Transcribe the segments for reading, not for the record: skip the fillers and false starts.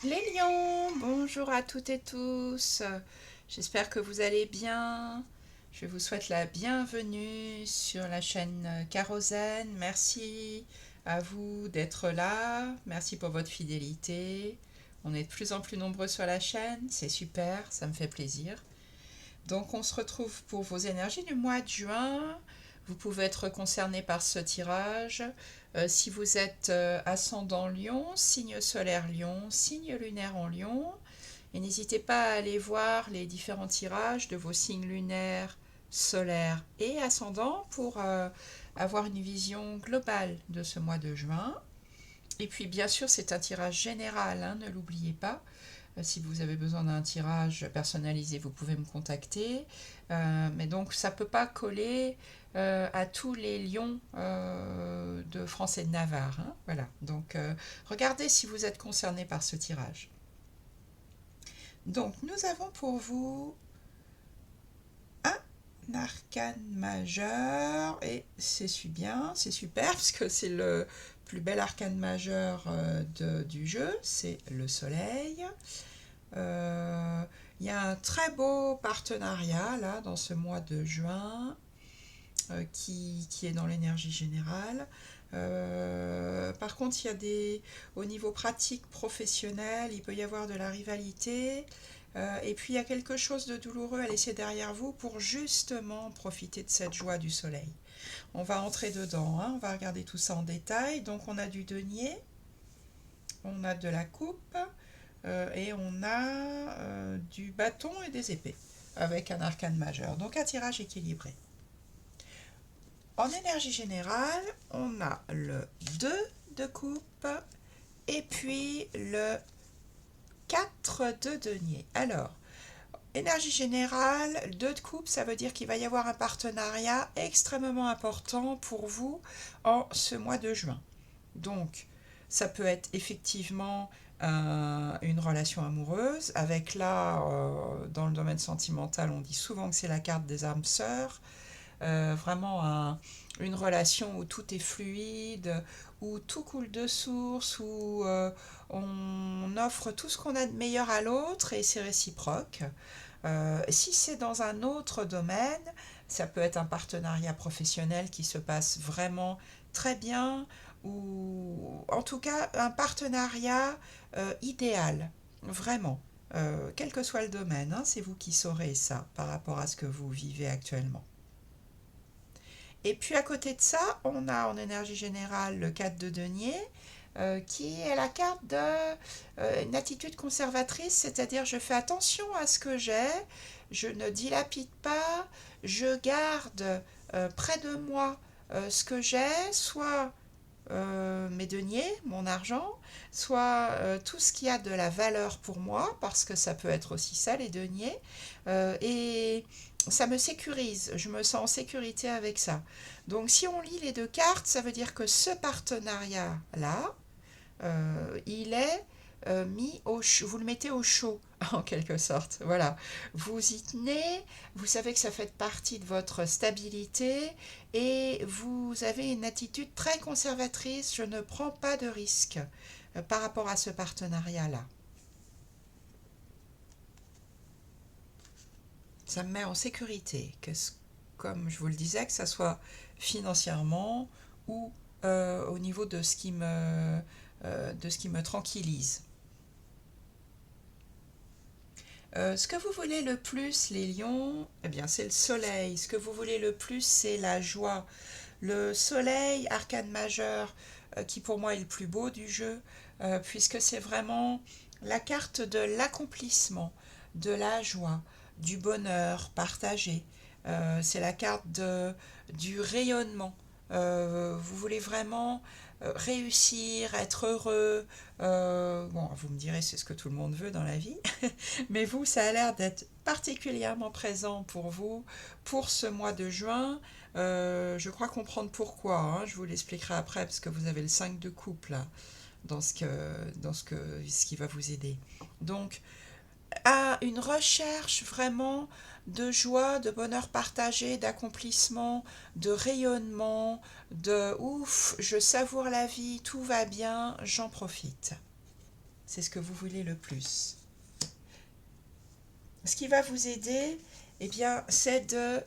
Les lions, bonjour à toutes et tous. J'espère que vous allez bien. Je vous souhaite la bienvenue sur la chaîne Kérosène. Merci à vous d'être là. Merci pour votre fidélité. On est de plus en plus nombreux sur la chaîne. C'est super, ça me fait plaisir. Donc on se retrouve pour vos énergies du mois de juin. Vous pouvez être concerné par ce tirage. Si vous êtes ascendant Lion, signe solaire Lion, signe lunaire en Lion, et n'hésitez pas à aller voir les différents tirages de vos signes lunaires, solaires et ascendants pour avoir une vision globale de ce mois de juin. Et puis bien sûr c'est un tirage général, hein, ne l'oubliez pas. Si vous avez besoin d'un tirage personnalisé, vous pouvez me contacter. Mais donc, ça ne peut pas coller à tous les lions de France et de Navarre, hein. Voilà. Donc, regardez si vous êtes concerné par ce tirage. Donc, nous avons pour vous un arcane majeur. Et c'est bien, c'est super, parce que c'est le plus bel arcane majeur du jeu. C'est le soleil. Il y a un très beau partenariat là dans ce mois de juin qui est dans l'énergie générale. Par contre, au niveau pratique professionnel, il peut y avoir de la rivalité. Et puis il y a quelque chose de douloureux à laisser derrière vous pour justement profiter de cette joie du soleil. On va entrer dedans, hein, on va regarder tout ça en détail. Donc on a du denier, on a de la coupe, et on a du bâton et des épées, avec un arcane majeur. Donc un tirage équilibré. En énergie générale, on a le 2 de coupe et puis le 4 de denier. Alors, énergie générale, 2 de coupe, ça veut dire qu'il va y avoir un partenariat extrêmement important pour vous en ce mois de juin. Donc, ça peut être effectivement une relation amoureuse, avec là, dans le domaine sentimental, on dit souvent que c'est la carte des âmes sœurs, vraiment une relation où tout est fluide, où tout coule de source, où on offre tout ce qu'on a de meilleur à l'autre et c'est réciproque. Si c'est dans un autre domaine, ça peut être un partenariat professionnel qui se passe vraiment très bien, ou en tout cas un partenariat idéal, vraiment. Quel que soit le domaine, hein, c'est vous qui saurez ça par rapport à ce que vous vivez actuellement. Et puis à côté de ça, on a en énergie générale le 4 de denier, qui est la carte d'une attitude conservatrice, c'est-à-dire je fais attention à ce que j'ai, je ne dilapide pas, je garde près de moi ce que j'ai, soit mes deniers, mon argent, soit tout ce qui a de la valeur pour moi, parce que ça peut être aussi ça les deniers, et ça me sécurise, je me sens en sécurité avec ça. Donc si on lit les 2 cartes, ça veut dire que ce partenariat-là, il est mis au chaud, vous le mettez au chaud en quelque sorte. Voilà, vous y tenez, vous savez que ça fait partie de votre stabilité et vous avez une attitude très conservatrice. Je ne prends pas de risques par rapport à ce partenariat-là. Ça me met en sécurité, comme je vous le disais, que ça soit financièrement ou au niveau de ce qui me tranquillise. Ce que vous voulez le plus, les lions, eh bien, c'est le soleil. Ce que vous voulez le plus, c'est la joie. Le soleil, arcane majeur, qui pour moi est le plus beau du jeu, puisque c'est vraiment la carte de l'accomplissement, de la joie, du bonheur partagé. C'est la carte du rayonnement. Vous voulez vraiment réussir, être heureux. Bon, vous me direz, c'est ce que tout le monde veut dans la vie. Mais vous, ça a l'air d'être particulièrement présent pour vous, pour ce mois de juin. Je crois comprendre pourquoi, hein. Je vous l'expliquerai après, parce que vous avez le 5 de coupe là, ce qui va vous aider. Donc, à une recherche vraiment de joie, de bonheur partagé, d'accomplissement, de rayonnement, de ouf, je savoure la vie, tout va bien, j'en profite. c'est ce que vous voulez le plus. Ce qui va vous aider, eh bien, c'est de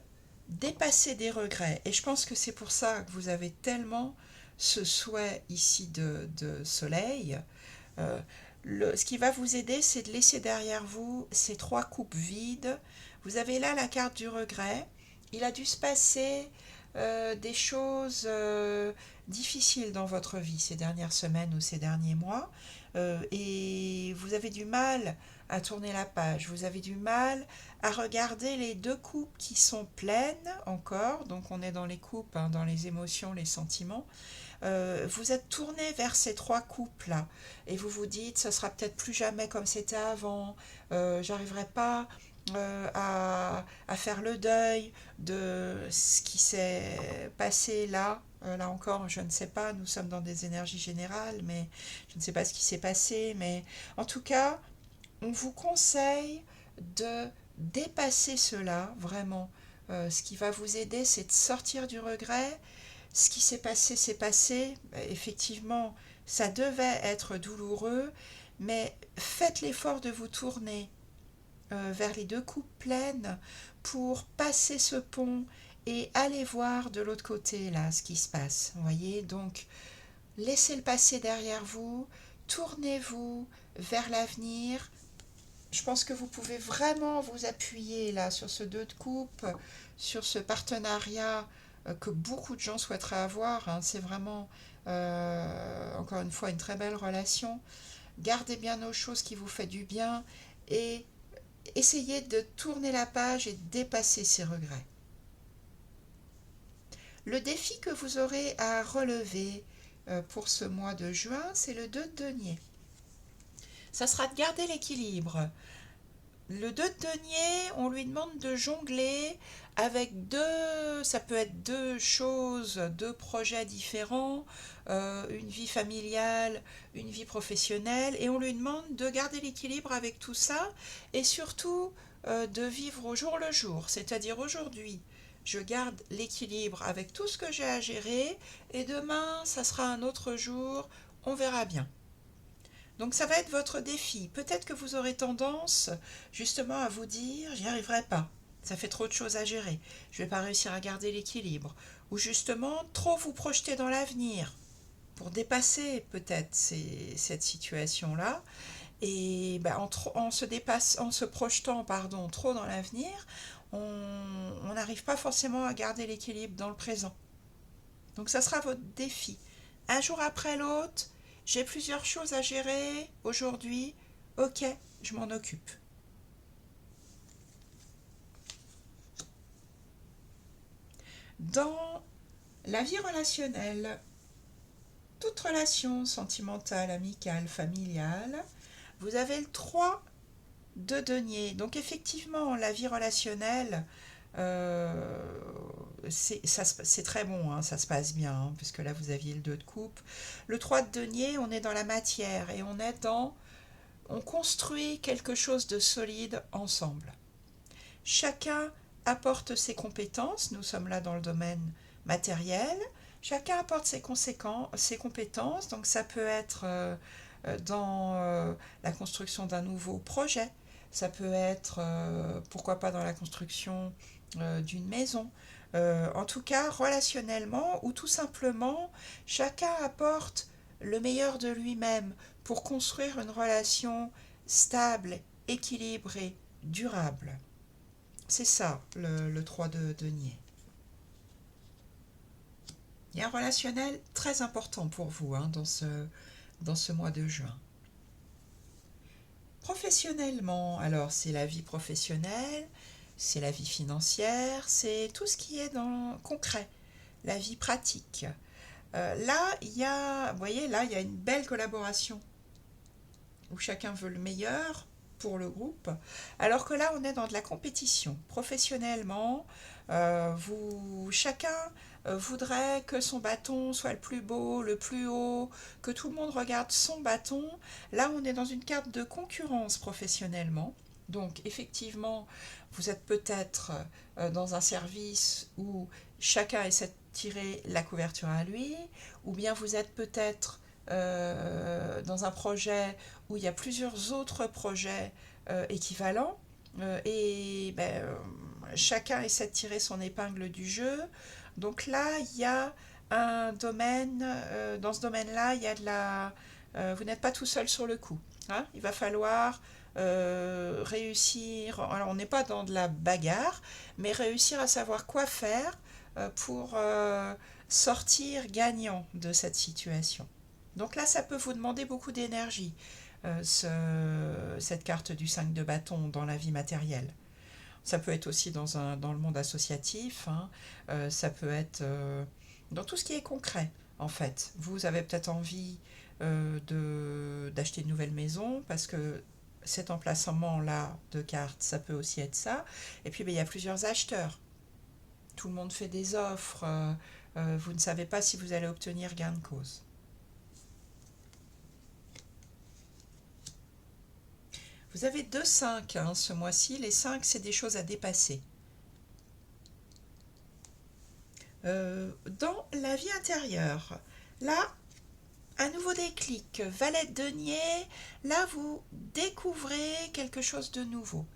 dépasser des regrets. Et je pense que c'est pour ça que vous avez tellement ce souhait ici de soleil. Euh, ce qui va vous aider, c'est de laisser derrière vous ces 3 coupes vides. Vous avez là la carte du regret. Il a dû se passer des choses difficiles dans votre vie ces dernières semaines ou ces derniers mois. Et vous avez du mal à tourner la page. Vous avez du mal à regarder les 2 coupes qui sont pleines encore. Donc on est dans les coupes, hein, dans les émotions, les sentiments. Vous êtes tourné vers ces 3 couples-là et vous vous dites, ce sera peut-être plus jamais comme c'était avant, j'arriverai pas à faire le deuil de ce qui s'est passé là. Là encore, je ne sais pas, nous sommes dans des énergies générales, mais je ne sais pas ce qui s'est passé, mais en tout cas, on vous conseille de dépasser cela, vraiment. Ce qui va vous aider, c'est de sortir du regret. Ce qui s'est passé. Effectivement, ça devait être douloureux, mais faites l'effort de vous tourner vers les 2 coupes pleines pour passer ce pont et aller voir de l'autre côté, là, ce qui se passe. Vous voyez, donc, laissez le passé derrière vous, tournez-vous vers l'avenir. Je pense que vous pouvez vraiment vous appuyer là sur ce 2 de coupe, sur ce partenariat que beaucoup de gens souhaiteraient avoir, hein. C'est vraiment, encore une fois, une très belle relation. Gardez bien aux choses qui vous font du bien et essayez de tourner la page et de dépasser ces regrets. Le défi que vous aurez à relever pour ce mois de juin, c'est le 2 de denier. Ça sera de garder l'équilibre. Le 2 de denier, on lui demande de jongler avec ça peut être 2 choses, 2 projets différents, une vie familiale, une vie professionnelle, et on lui demande de garder l'équilibre avec tout ça, et surtout de vivre au jour le jour, c'est-à-dire aujourd'hui, je garde l'équilibre avec tout ce que j'ai à gérer, et demain, ça sera un autre jour, on verra bien. Donc ça va être votre défi. Peut-être que vous aurez tendance justement à vous dire j'y arriverai pas. Ça fait trop de choses à gérer. Je vais pas réussir à garder l'équilibre. Ou justement trop vous projeter dans l'avenir pour dépasser peut-être cette situation-là. Et ben, en se projetant trop dans l'avenir, on n'arrive pas forcément à garder l'équilibre dans le présent. Donc ça sera votre défi. Un jour après l'autre, j'ai plusieurs choses à gérer aujourd'hui. Ok, je m'en occupe. Dans la vie relationnelle, toute relation sentimentale, amicale, familiale, vous avez le 3 de denier. Donc effectivement, la vie relationnelle, euh, c'est très bon, hein, ça se passe bien, hein, puisque là vous aviez le 2 de coupe. Le 3 de denier, on est dans la matière et on construit quelque chose de solide ensemble. Chacun apporte ses compétences, nous sommes là dans le domaine matériel, chacun apporte ses compétences, donc ça peut être dans la construction d'un nouveau projet, ça peut être, pourquoi pas, dans la construction d'une maison, en tout cas relationnellement, ou tout simplement, chacun apporte le meilleur de lui-même pour construire une relation stable, équilibrée, durable. C'est ça, le 3 de denier. Il y a un relationnel très important pour vous, hein, dans ce mois de juin. Professionnellement, alors c'est la vie professionnelle, c'est la vie financière, c'est tout ce qui est dans concret, la vie pratique. Là, vous voyez, là, il y a une belle collaboration où chacun veut le meilleur pour le groupe, alors que là, on est dans de la compétition. Professionnellement, chacun voudrait que son bâton soit le plus beau, le plus haut, que tout le monde regarde son bâton. Là, on est dans une carte de concurrence professionnellement. Donc, effectivement, vous êtes peut-être dans un service où chacun essaie de tirer la couverture à lui, ou bien vous êtes peut-être dans un projet où il y a plusieurs autres projets équivalents, et ben, chacun essaie de tirer son épingle du jeu. Donc là, il y a un domaine, dans ce domaine-là, il y a de la... vous n'êtes pas tout seul sur le coup. Hein. Il va falloir réussir, alors on n'est pas dans de la bagarre, mais réussir à savoir quoi faire pour sortir gagnant de cette situation. Donc là, ça peut vous demander beaucoup d'énergie, cette carte du 5 de bâton dans la vie matérielle. Ça peut être aussi dans le monde associatif, hein. Ça peut être dans tout ce qui est concret, en fait. Vous avez peut-être envie d'acheter une nouvelle maison parce que cet emplacement-là de carte, ça peut aussi être ça. Et puis, ben, il y a plusieurs acheteurs. Tout le monde fait des offres. Vous ne savez pas si vous allez obtenir gain de cause. Vous avez deux 5 hein, ce mois-ci. Les 5, c'est des choses à dépasser. Dans la vie intérieure, là, un nouveau déclic, valet de denier, là vous découvrez quelque chose de nouveau.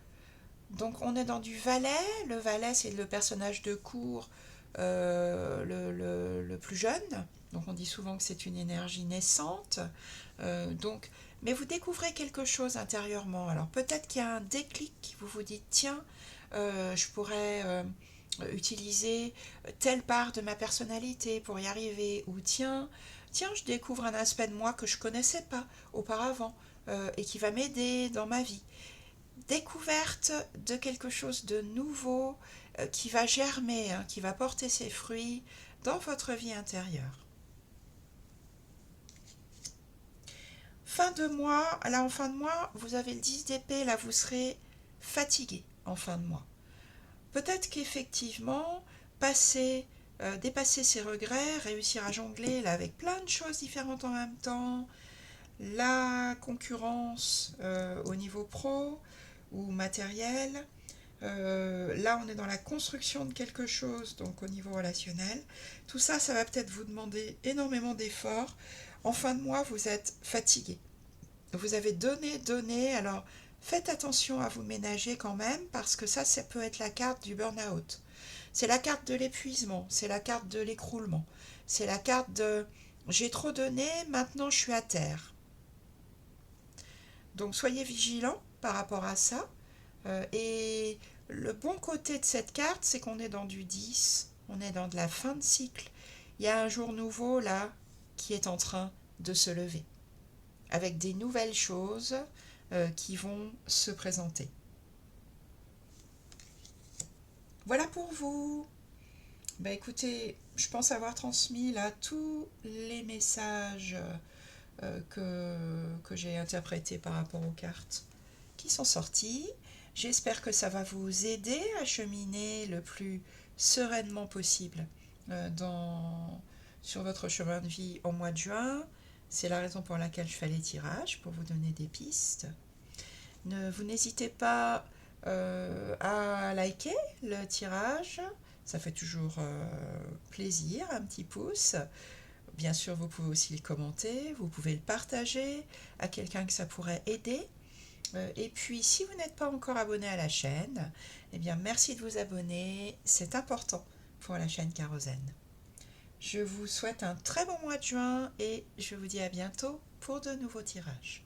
Donc on est dans du valet, le valet c'est le personnage de cour le plus jeune, donc on dit souvent que c'est une énergie naissante, donc, mais vous découvrez quelque chose intérieurement, alors peut-être qu'il y a un déclic, vous vous dites tiens, je pourrais utiliser telle part de ma personnalité pour y arriver, ou tiens, je découvre un aspect de moi que je connaissais pas auparavant et qui va m'aider dans ma vie. Découverte de quelque chose de nouveau qui va germer, hein, qui va porter ses fruits dans votre vie intérieure. Fin de mois, là en fin de mois, vous avez le 10 d'épée, là vous serez fatigué en fin de mois. Peut-être qu'effectivement, dépasser ses regrets, réussir à jongler là, avec plein de choses différentes en même temps, la concurrence au niveau pro ou matériel, là on est dans la construction de quelque chose, donc au niveau relationnel. Tout ça, ça va peut-être vous demander énormément d'efforts. En fin de mois, vous êtes fatigué. Vous avez donné, alors faites attention à vous ménager quand même, parce que ça peut être la carte du burn-out. C'est la carte de l'épuisement, c'est la carte de l'écroulement, c'est la carte de j'ai trop donné, maintenant je suis à terre. Donc soyez vigilants par rapport à ça. Et le bon côté de cette carte, c'est qu'on est dans du 10, on est dans de la fin de cycle. Il y a un jour nouveau là qui est en train de se lever, avec des nouvelles choses qui vont se présenter. Voilà pour vous. Bah écoutez, je pense avoir transmis là tous les messages que j'ai interprétés par rapport aux cartes qui sont sorties. J'espère que ça va vous aider à cheminer le plus sereinement possible sur votre chemin de vie au mois de juin. C'est la raison pour laquelle je fais les tirages, pour vous donner des pistes. Vous n'hésitez pas à liker le tirage, ça fait toujours plaisir, un petit pouce. Bien sûr, vous pouvez aussi le commenter, vous pouvez le partager à quelqu'un que ça pourrait aider. Et puis, si vous n'êtes pas encore abonné à la chaîne, eh bien, merci de vous abonner, c'est important pour la chaîne Kérosène. Je vous souhaite un très bon mois de juin et je vous dis à bientôt pour de nouveaux tirages.